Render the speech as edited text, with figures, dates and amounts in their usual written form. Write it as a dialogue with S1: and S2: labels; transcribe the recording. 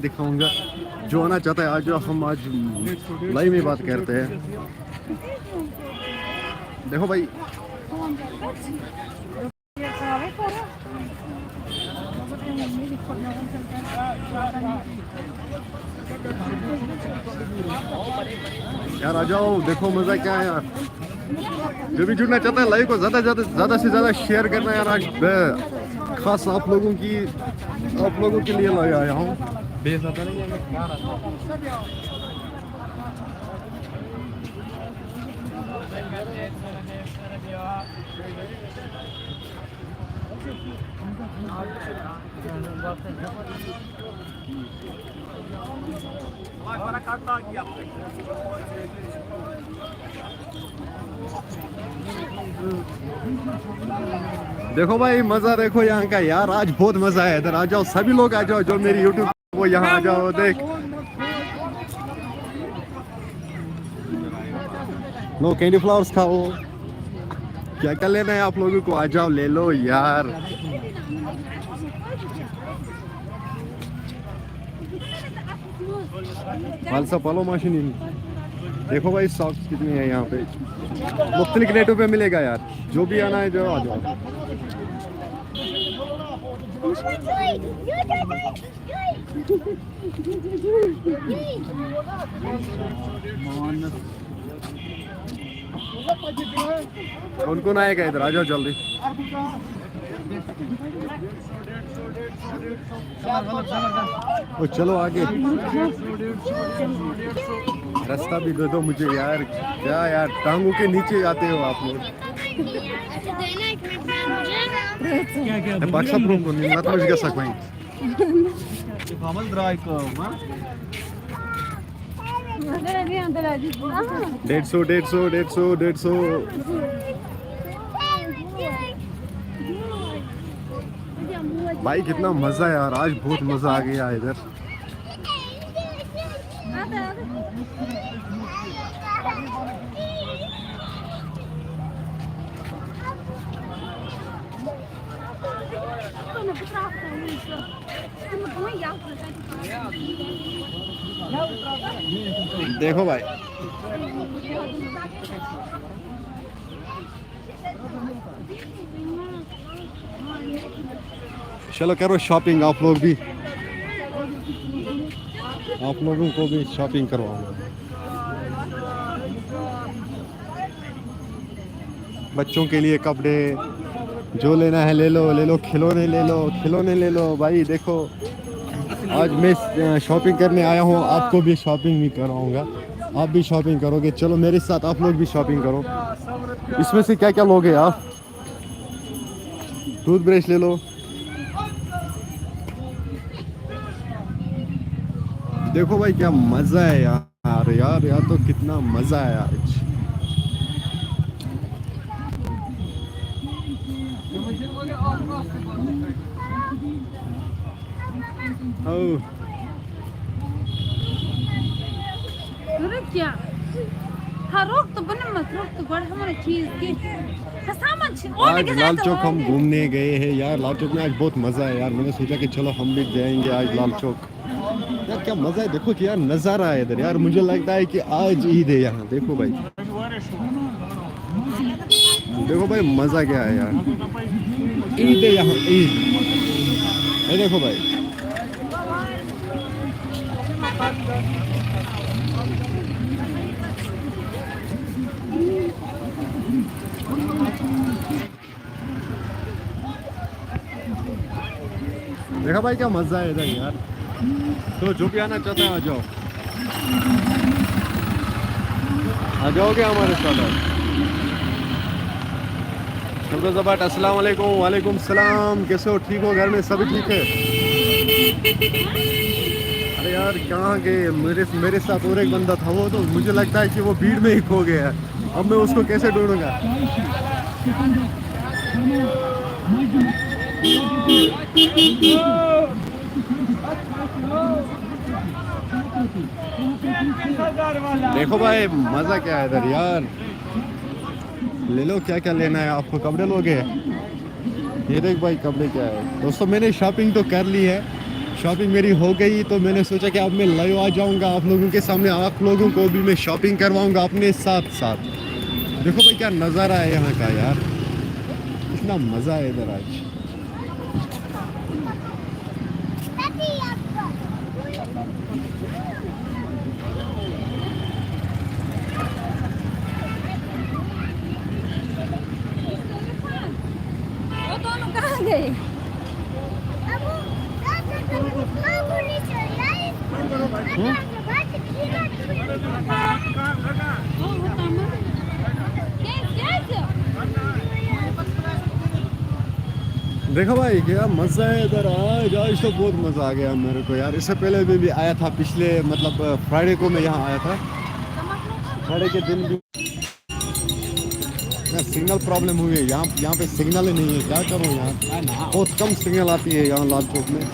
S1: दिखाऊंगा जो आना चाहता है। आज हम आज लाइव में बात करते हैं। देखो भाई यार आ जाओ, देखो मजा क्या है यार। जो भी जुड़ना चाहता है लाइव को ज्यादा से ज्यादा शेयर करना यार। आज खास आप लोगों के लिए आया हूँ। देखो भाई मजा देखो यहाँ का यार। आज बहुत मजा है इधर। आ जाओ सभी लोग आ जाओ जो मेरी यूट्यूब वो यहाँ आ जाओ। देख लो कैंडी फ्लावर्स खाओ। क्या क्या लेना है आप लोगों को? आ जाओ ले लो यार। फालसा पालो मशीन। देखो भाई सॉक्स कितनी है यहाँ पे। मुख्तलिफ रेटों पे मिलेगा यार। जो भी आना है जो आ जाओ। कौन कौन आएगा इधर? आ जाओ जल्दी। ओ चलो आगे। रास्ता भी दे दो मुझे यार। क्या यार टांगों के नीचे आते हो आप लोग। Paksa pun pun nggak tahu juga sak main. Kamal dry ko, ma? 150. भाई कितना मजा है यार। आज बहुत मजा आ गया इधर। देखो भाई चलो करो शॉपिंग। आप लोग भी, आप लोगों को भी शॉपिंग करवाऊंगा। बच्चों के लिए कपड़े जो लेना है ले लो। खिलौने ले लो भाई। देखो आज मैं शॉपिंग करने आया हूँ। आपको भी शॉपिंग भी कराऊंगा। आप भी शॉपिंग करोगे? चलो मेरे साथ आप लोग भी शॉपिंग करो। इसमें से क्या क्या लोगे आप? टूथब्रश ले लो। देखो भाई क्या मजा है यार तो कितना मजा है आज।
S2: क्या रोक तो बने मत रोक तो बड़ हमारे चीज की
S1: आज लाल चौक हम घूमने गए हैं यार। लाल चौक में आज बहुत मजा है यार। मैंने सोचा कि चलो हम भी जाएंगे आज लाल चौक। यार क्या मजा है। देखो कि यार नजारा है इधर यार। मुझे लगता है कि आज ईद है यहाँ। देखो भाई मजा क्या है यार। ईद है यहाँ, ईद है। देखो भाई देखा भाई क्या मजा है इधर यार। तो जो भी आना चाहता है आ जाओगे हमारे साथ। शब्द ज़बाट अस्सलाम वालेकुम। वालेकुम सलाम। कैसे हो? ठीक हो? घर में सभी ठीक है? अरे यार कहाँ गए? मेरे साथ और एक बंदा था। वो तो मुझे लगता है कि वो भीड़ में ही खो गया है। अब मैं उसको कैसे ढूंढूंगा? देखो भाई मजा क्या है इधर यार। ले लो क्या क्या लेना है आपको। कपड़े लोगे? ये देख भाई कपड़े क्या है। दोस्तों मैंने शॉपिंग तो कर ली है। शॉपिंग मेरी हो गई तो मैंने सोचा कि अब मैं लाइव आ जाऊंगा आप लोगों के सामने, आप लोगों को भी मैं शॉपिंग करवाऊंगा अपने साथ साथ। देखो भाई क्या नज़ारा है यहाँ का यार, इतना मज़ा है इधर आज।
S2: वो दोनों कहाँ गए?
S1: देखो भाई क्या मज़ा है इधर आज तो बहुत मज़ा आ गया मेरे को यार। इससे पहले मैं भी आया था, पिछले मतलब फ्राइडे को मैं यहाँ आया था। फ्राइडे के दिन भी सिग्नल प्रॉब्लम हुई है यहाँ पे सिग्नल ही नहीं है, क्या करूँ यार, बहुत कम सिग्नल आती है यहाँ लाल चौक में।